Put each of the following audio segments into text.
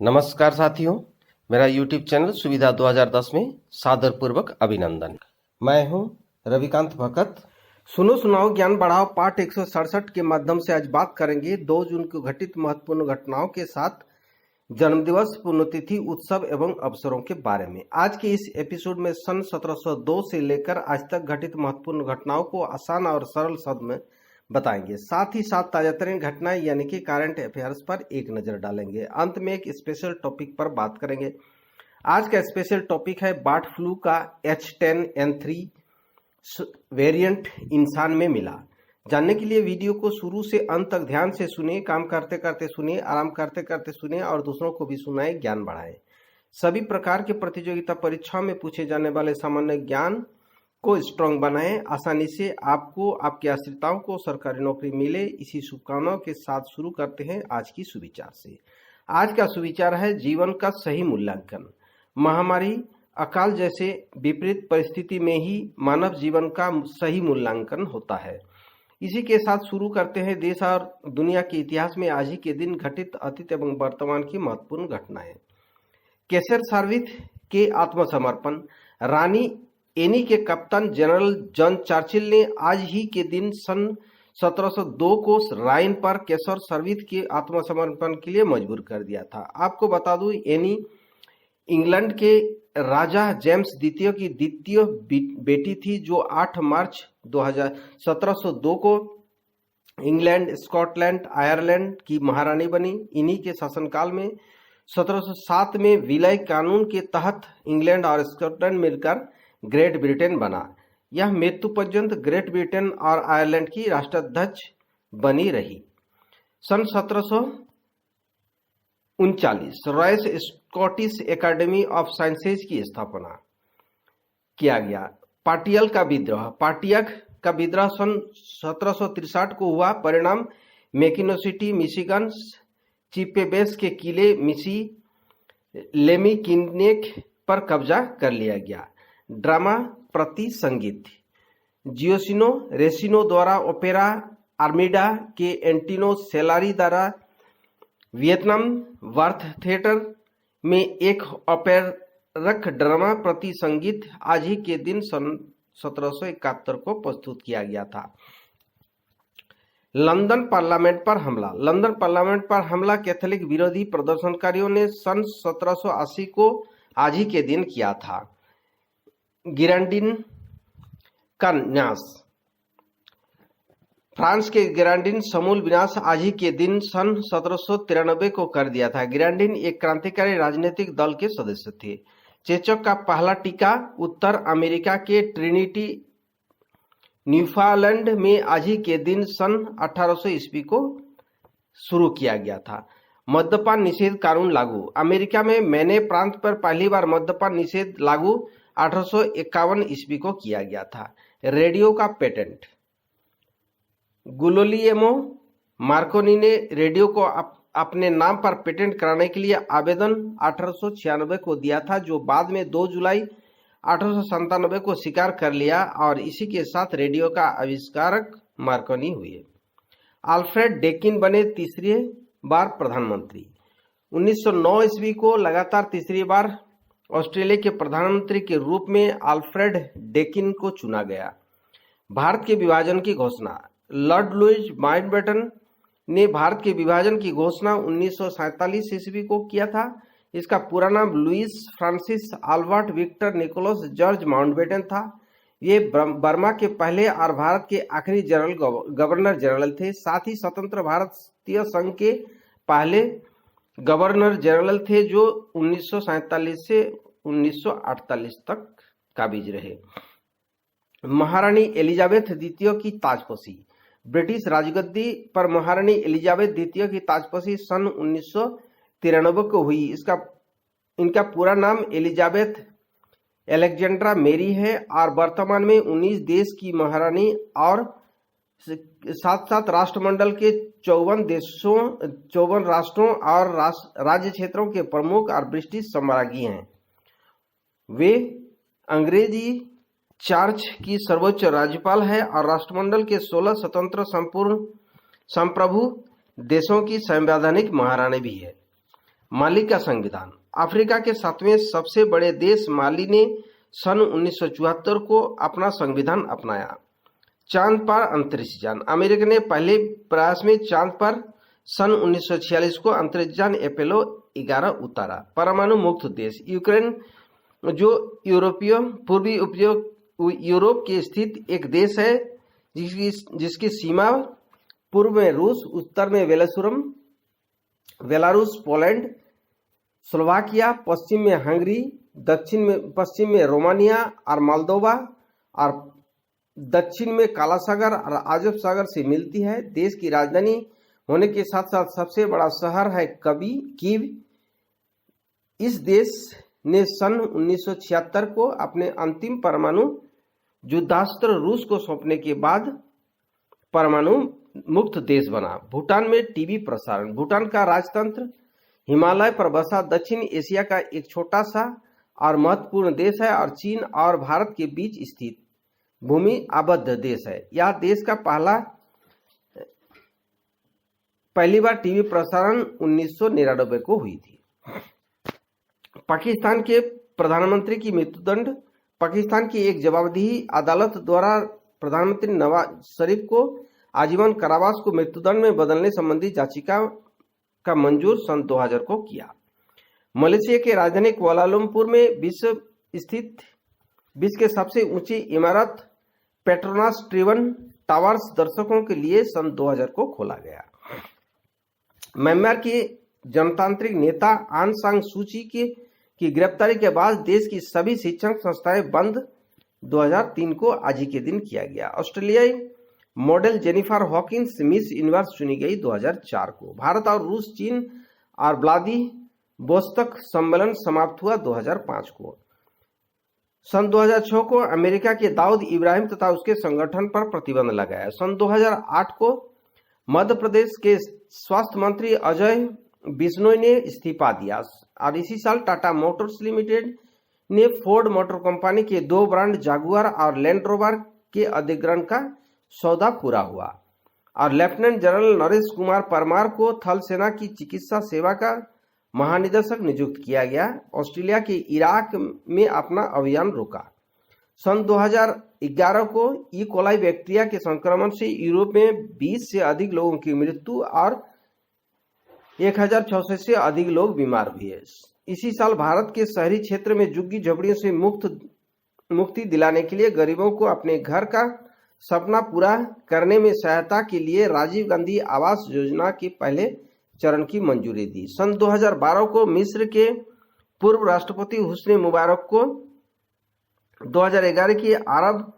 नमस्कार साथियों, मेरा YouTube चैनल सुविधा 2010 में सादरपूर्वक अभिनंदन। मैं हूं रविकांत भगत। सुनो सुनाओ ज्ञान बढ़ाओ पाठ 167 के माध्यम से आज बात करेंगे 2 जून को घटित महत्वपूर्ण घटनाओं के साथ जन्मदिवस, पुण्यतिथि, उत्सव एवं अवसरों के बारे में। आज के इस एपिसोड में सन 1702 से लेकर आज तक घटित महत्वपूर्ण घटनाओं को आसान और सरल शब्द में बताएंगे। साथ ही साथ ताजातरीन घटनाएं यानी कि करंट अफेयर्स पर एक नजर डालेंगे। अंत में एक स्पेशल टॉपिक पर बात करेंगे। आज का स्पेशल टॉपिक है बर्ड फ्लू का H10N3 वेरिएंट इंसान में मिला। जानने के लिए वीडियो को शुरू से अंत तक ध्यान से सुनिए, काम करते करते सुनिए, आराम करते करते सुनिए और दूसरों को भी सुनाए, ज्ञान बढ़ाएं। सभी प्रकार के प्रतियोगिता परीक्षाओं में पूछे जाने वाले सामान्य ज्ञान को स्ट्रांग बनाएं। आसानी से आपको, आपके आश्रिताओं को सरकारी नौकरी मिले, इसी शुभकामनाओं के साथ शुरू करते हैं आज की सुविचार से। आज का सुविचार है जीवन का सही मूल्यांकन। महामारी, अकाल जैसे विपरीत परिस्थिति में ही मानव जीवन का सही मूल्यांकन होता है। इसी के साथ शुरू करते हैं देश और दुनिया के इतिहास में आज ही के दिन घटित अतीत एवं वर्तमान की महत्वपूर्ण घटनाएं। केसर सर्विस के आत्मसमर्पण। रानी एनी के कप्तान जनरल जॉन चर्चिल ने आज ही के दिन सन 1702 को राइन पर केसर सर्विस के आत्मसमर्पण के लिए मजबूर कर दिया था। आपको बता दूं, एनी इंग्लैंड के राजा जेम्स द्वितीय की द्वितीय बेटी थी, जो 8 मार्च 1702 को इंग्लैंड, स्कॉटलैंड, आयरलैंड की महारानी बनी। इन्हीं के शासनकाल में 1707 में विलय कानून के तहत इंग्लैंड और स्कॉटलैंड मिलकर ग्रेट ब्रिटेन बना। यह मृत्यु पर्यंत ग्रेट ब्रिटेन और आयरलैंड की राष्ट्राध्यक्ष बनी रही। सन 1739 royal Scottish academy of sciences की स्थापना किया गया। पाटियल का विद्रोह। पाटियक का विद्रोह सन 1763 को हुआ। परिणाम मैकिनो-सिटी, मिशिगन, चिपेबेस के किले मिसी लेमिकिनेक पर कब्जा कर लिया गया। ड्रामा प्रति संगीत। जियोसिनो रेसिनो द्वारा ओपेरा आर्मिडा के एंटिनो सेलारी द्वारा वियतनाम वर्थ थिएटर में एक ओपेरक ड्रामा प्रति संगीत आज ही के दिन सन 1771 को प्रस्तुत किया गया था। लंदन पार्लियामेंट पर हमला। लंदन पार्लियामेंट पर हमला कैथोलिक विरोधी प्रदर्शनकारियों ने सन 1780 को आज ही के दिन किया था। गिरांडिन का न्यास। फ्रांस के गिरांडिन समूल विनाश आज ही के दिन सन 1793 को कर दिया था। गिरांडिन एक क्रांतिकारी राजनीतिक दल के सदस्य थे। चेचक का पहला टीका उत्तर अमेरिका के ट्रिनिटी न्यूफाउंडलैंड में आज ही के दिन सन 1800 ईस्वी को शुरू किया गया था। मद्यपान निषेध कानून लागू। अमेरिका में मैने प्रांत पर पहली बार मद्यपान निषेध लागू 1851 ईस्वी को किया गया था। रेडियो का पेटेंट। गुलियर्मो मार्कोनी ने रेडियो को अपने नाम पर पेटेंट कराने के लिए आवेदन 1896 को दिया था, जो बाद में 2 जुलाई 1897 को स्वीकार कर लिया और इसी के साथ रेडियो का आविष्कारक मार्कोनी हुए। अल्फ्रेड डेकिन बने तीसरी बार प्रधानमंत्री। 1909 ईस्वी को लगातार तीसरी बार ऑस्ट्रेलिया के प्रधानमंत्री के रूप में अल्फ्रेड डेकिन को चुना गया। भारत के विभाजन की घोषणा। लॉर्ड लुईस माउंटबेटन ने भारत के विभाजन की घोषणा 1947 ईस्वी को किया था। इसका पूरा नाम Louis Francis Albert Victor Nicholas George Mountbatten था। ये बर्मा के पहले और भारत के आखिरी गवर्नर जनरल थे। साथ ही स्वतंत्र भारतीय संघ के पहले गवर्नर जनरल थे, जो 1947 से 1948 तक काबिज रहे। महारानी एलिजाबेथ द्वितीय की ताजपोशी। ब्रिटिश राजगद्दी पर महारानी एलिजाबेथ द्वितीय की ताजपोशी सन 1993 को हुई। इनका पूरा नाम एलिजाबेथ एलेक्जेंड्रा मेरी है और वर्तमान में 19 देश की महारानी और साथ साथ राष्ट्रमंडल के 54 राष्ट्रों और राज्य क्षेत्रों के प्रमुख और ब्रिटिश सम्राज्ञी हैं। वे अंग्रेजी चार्च की सर्वोच्च राज्यपाल है और राष्ट्रमंडल के 16 स्वतंत्र संप्रभु देशों की संवैधानिक महारानी भी है। माली का संविधान। अफ्रीका के 7वें सबसे बड़े देश माली ने सन 1974 को अपना संविधान अपनाया। चांद पर अंतरिक्ष यान। अमेरिका ने पहले प्रयास में चांद पर सन 1946 को अंतरिक्ष यान अपोलो 11 उतारा। परमाणु मुक्त देश। यूक्रेन, जो पूर्वी यूरोप के स्थित एक देश है, जिसकी सीमा पूर्व में रूस, उत्तर में बेलारूस, पोलैंड, स्लोवाकिया, पश्चिम में हंगरी, पश्चिम में रोमानिया और मोल्दोवा और दक्षिण में काला सागर और आज़व सागर से मिलती है। देश की राजधानी होने के साथ साथ सबसे बड़ा शहर है कीव। इस देश ने सन 1976 को अपने अंतिम परमाणु युद्धास्त्र रूस को सौंपने के बाद परमाणु मुक्त देश बना। भूटान में टीवी प्रसारण। भूटान का राजतंत्र हिमालय पर बसा दक्षिण एशिया का एक छोटा सा और महत्वपूर्ण देश है और चीन और भारत के बीच स्थित भूमि आबद्ध देश है। यह देश का पहली बार टीवी प्रसारण 1999 को हुई थी। पाकिस्तान के प्रधानमंत्री की मृत्युदंड। पाकिस्तान की एक जवाबदेही अदालत द्वारा प्रधानमंत्री नवाज शरीफ को आजीवन कारावास को मृत्युदंड में बदलने संबंधी याचिका का मंजूर सन 2000 को किया। मलेशिया के राजधानी कुआलालंपुर में विश्व के सबसे ऊंची इमारत पेट्रोनास ट्रिबन टावर्स दर्शकों के लिए सन 2000 को खोला गया। म्यांमार के जनतांत्रिक नेता आंग सान सू की गिरफ्तारी के बाद देश की सभी शिक्षण संस्थाएं बंद 2003 को आज ही के दिन किया गया। ऑस्ट्रेलियाई model Jennifer Hawkins miss universe चुनी गई 2004 को। भारत और रूस, चीन और व्लादिवोस्तोक सम्मेलन समाप्त हुआ 2005 को। सन 2006 को अमेरिका के दाऊद इब्राहिम तथा उसके संगठन पर प्रतिबंध लगाया। सन 2008 को मध्य प्रदेश के स्वास्थ्य मंत्री अजय बिश्नोई ने इस्तीफा दिया और इसी साल टाटा मोटर्स लिमिटेड ने फोर्ड मोटर कंपनी के 2 ब्रांड जागुआर और लैंड रोवर के अधिग्रहण का सौदा पूरा हुआ और लेफ्टिनेंट जनरल नरेश कुमार परमार को थल सेना की चिकित्सा सेवा का महानिदेशक नियुक्त किया गया। ऑस्ट्रेलिया के इराक में अपना अभियान रोका। सन 2011 को ई कोलाई बैक्टीरिया के संक्रमण से यूरोप में 20 से अधिक लोगों की मृत्यु और 1066 से अधिक लोग बीमार हुए। इसी साल भारत के शहरी क्षेत्र में झुग्गी झोपड़ियों से मुक्ति दिलाने के लिए गरीबों को अपने घर का सपना पूरा करने में सहायता के लिए राजीव गांधी आवास योजना के पहले चरण की मंजूरी दी। सन 2012 को मिस्र के पूर्व राष्ट्रपति हुस्ने मुबारक को 2011 की अरब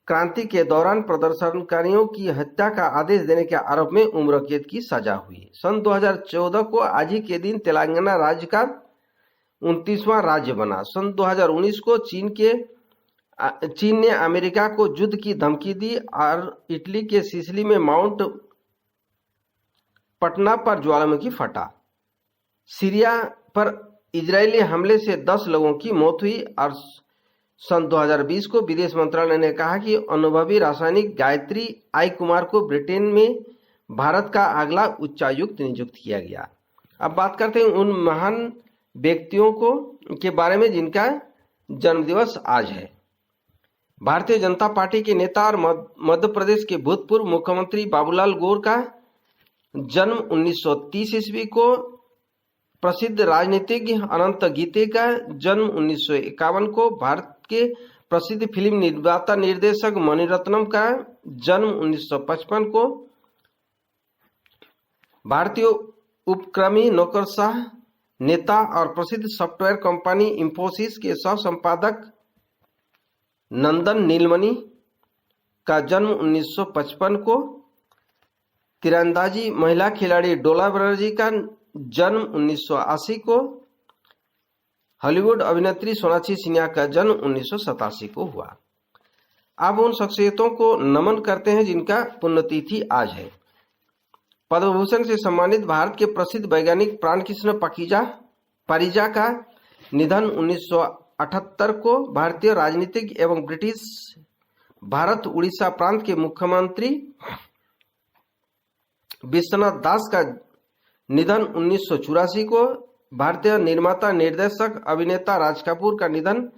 क्रांति के दौरान प्रदर्शनकारियों की हत्या का आदेश देने के आरोप में उम्र कैद की सजा हुई। सन 2014 को आज ही के दिन तेलंगाना राज्य का 29वां राज्य बना। सन 2019 को चीन ने अमेरिका को युद्ध की धमकी दी और इटली के सिसिली में माउंट पटना पर ज्वालामुखी फटा। सीरिया पर इजरायली हमले से 10 लोगों की मौत हुई और सन 2020 को विदेश मंत्रालय ने कहा कि अनुभवी रासायनिक गायत्री आई कुमार को ब्रिटेन में भारत का अगला उच्चायुक्त नियुक्त किया गया। अब बात करते हैं उन महान व्यक्तियों के बारे में जिनका जन्मदिवस आज है। भारतीय जनता पार्टी के नेता और मध्य प्रदेश के भूतपूर्व मुख्यमंत्री बाबूलाल गौर का जन्म 1930 ईस्वी को। प्रसिद्ध राजनीतिज्ञ अनंत गीते का जन्म 1951 को। भारत के प्रसिद्ध फिल्म निर्माता निर्देशक मणिरत्नम का जन्म 1955 को। भारतीय उपक्रमी नौकरशाह नेता और प्रसिद्ध सॉफ्टवेयर कंपनी इंफोसिस के सह संपादक नंदन नीलमणि का जन्म 1955 को। तीरंदाजी महिला खिलाड़ी डोला बनर्जी का जन्म 1980 को। हॉलीवुड अभिनेत्री सोनाक्षी सिन्हा का जन्म 1987 को हुआ। अब उन शख्सियतों को नमन करते हैं जिनका पुण्यतिथि आज है। पद्म भूषण से सम्मानित भारत के प्रसिद्ध वैज्ञानिक प्राणकृष्ण परिजा का निधन 1978 को। भारतीय राजनीतिज्ञ एवं ब्रिटिश भारत उड़ीसा प्रांत के मुख्यमंत्री विश्वनाथ दास का निधन 1984 को। भारतीय निर्माता निर्देशक अभिनेता राज कपूर का निधन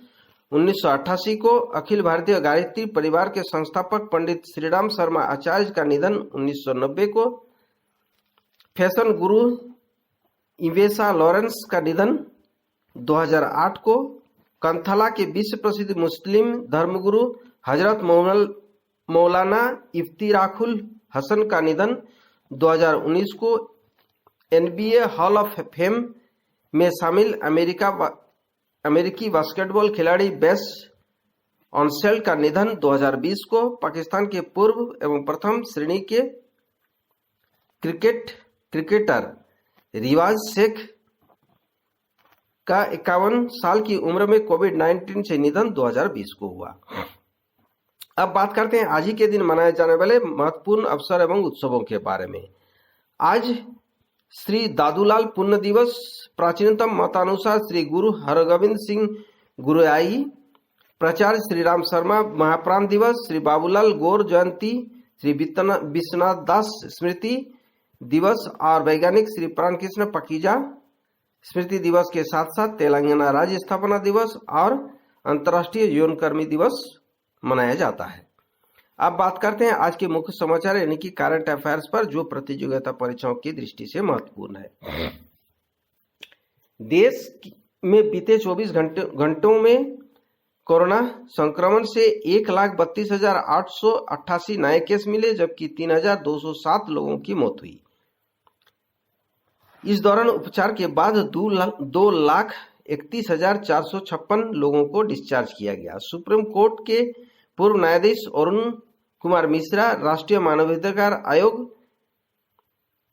1988 को। अखिल भारतीय गायत्री परिवार के संस्थापक पंडित श्रीराम शर्मा आचार्य का निधन 1990 को। फैशन गुरु इवेसा लॉरेंस का निधन 2008 को। कंथला के विश्व प्रसिद्ध मुस्लिम धर्मगुरु हजरत मौलाना इफ्तिराकुल हसन का निधन 2019 को। NBA हॉल ऑफ फेम में शामिल अमेरिकी बास्केटबॉल खिलाड़ी बेस ऑनसेल्ड का निधन 2020 को। पाकिस्तान के पूर्व एवं प्रथम श्रेणी के क्रिकेटर रिवाज शेख का 51 साल की उम्र में कोविड-19 से निधन 2020 को हुआ। अब बात करते हैं आज ही के दिन मनाए जाने वाले महत्वपूर्ण अवसर एवं उत्सवों के बारे में। आज श्री दादूलाल पुण्य दिवस, प्राचीनतम मतानुसार श्री गुरु हरगोविंद सिंह गुरुआई, प्राचार्य श्री राम शर्मा महाप्राण दिवस, श्री बाबूलाल गौर जयंती, श्री विश्वनाथ दास स्मृति दिवस और वैज्ञानिक श्री प्राण कृष्ण पकीजा स्मृति दिवस के साथ साथ तेलंगाना राज्य स्थापना दिवस और अंतर्राष्ट्रीय यौनकर्मी दिवस मनाया जाता है। अब बात करते हैं आज के मुख्य समाचार यानी कि करंट अफेयर्स पर, जो प्रतियोगिता परीक्षाओं की दृष्टि से महत्वपूर्ण है। देश में बीते 24 घंटों में कोरोना संक्रमण से 1,32,888 नए केस मिले, जबकि 3,207 लोगों की मौत हुई। इस दौरान उपचार के बाद 2,31,456 लोगों को डिस्चार्ज किया गया। सुप्रीम कोर्ट के पूर्व न्यायाधीश अरुण कुमार मिश्रा राष्ट्रीय मानवाधिकार आयोग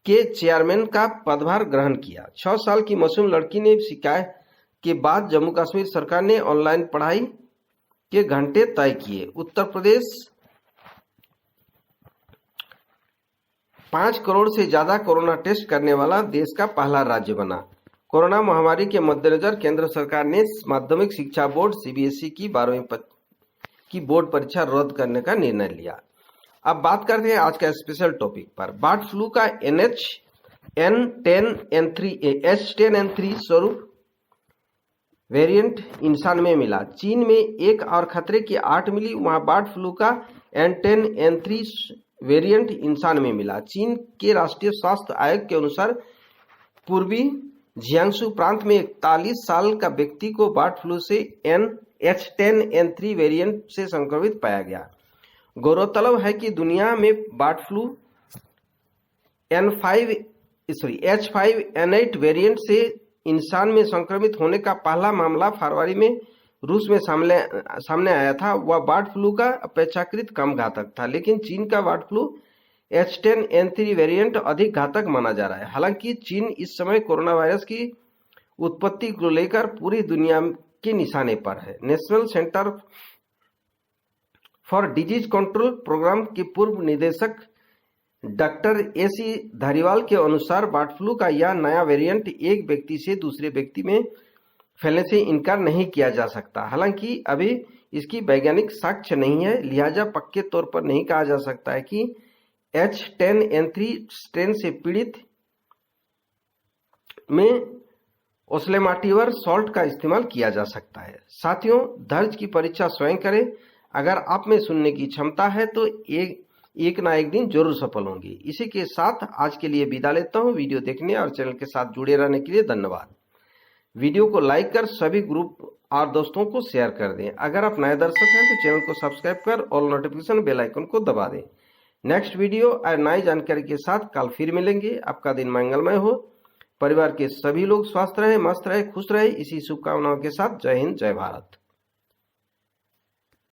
के चेयरमैन का पदभार ग्रहण किया। 6 साल की मासूम लड़की ने शिकायत के बाद जम्मू कश्मीर सरकार ने ऑनलाइन पढ़ाई के घंटे तय किए। उत्तर प्रदेश 5 करोड़ से ज्यादा कोरोना टेस्ट करने वाला देश का पहला राज्य बना। कोरोना महामारी के मद्देनजर केंद्र सरकार ने माध्यमिक शिक्षा बोर्ड CBSE की 12वीं की बोर्ड परीक्षा रद्द करने का निर्णय लिया। अब बात करते हैं आज का स्पेशल टॉपिक पर। बर्ड फ्लू का H10N3 स्वरूप वेरिएंट इंसान में मिला। चीन में एक और खतरे की 8 मिली, वहां बर्ड फ्लू का N10N3 वेरिएंट इंसान में मिला। चीन के राष्ट्रीय स्वास्थ्य आयोग के अनुसार पूर्वी जियांगसू प्रांत में 41 साल का व्यक्ति को बर्ड फ्लू से H10N3 वेरिएंट से संक्रमित पाया गया। गौरतलब है कि दुनिया में बर्ड फ्लू H5N8 वेरिएंट से इंसान में संक्रमित होने का पहला मामला फरवरी में रूस में सामने आया था। वह बर्ड फ्लू का अपेक्षाकृत कम घातक था, लेकिन चीन का बर्ड फ्लू H10N3 वेरिएंट अधिक घातक माना जा रहा है। हालांकि चीन इस समय कोरोना वायरस की उत्पत्ति को लेकर पूरी दुनिया के निशाने पर है। National Centre for Disease Control Programme के पूर्व निदेशक डॉक्टर AC धारीवाल के अनुसार बर्ड फ्लू का यह नया वेरिएंट एक व्यक्ति से दूसरे व्यक्ति में फैलने से इनकार नहीं किया जा सकता। हालांकि अभी इसकी वैज्ञानिक साक्ष्य नहीं है, लिहाजा पक्के तौर पर नहीं कहा जा सकता है कि H10N3 स्ट्रेन से पीड़ित में ओस्लेमाटिवर सॉल्ट का इस्तेमाल किया जा सकता है। साथियों, धैर्य की परीक्षा स्वयं करें। अगर आप में सुनने की क्षमता है तो एक ना एक दिन जरूर सफल होंगे। इसी के साथ आज के लिए विदा लेता हूं। वीडियो देखने और चैनल के साथ जुड़े रहने के लिए धन्यवाद। वीडियो को लाइक कर सभी ग्रुप और दोस्तों को शेयर कर दें। अगर आप नए दर्शक हैं तो चैनल को सब्सक्राइब कर ऑल नोटिफिकेशन बेल आइकन को दबा दें। नेक्स्ट वीडियो और नई जानकारी के साथ कल फिर मिलेंगे। आपका दिन मंगलमय हो, परिवार के सभी लोग स्वस्थ रहे, मस्त रहे, खुश रहे, इसी शुभकामनाओं के साथ जय हिंद, जय भारत।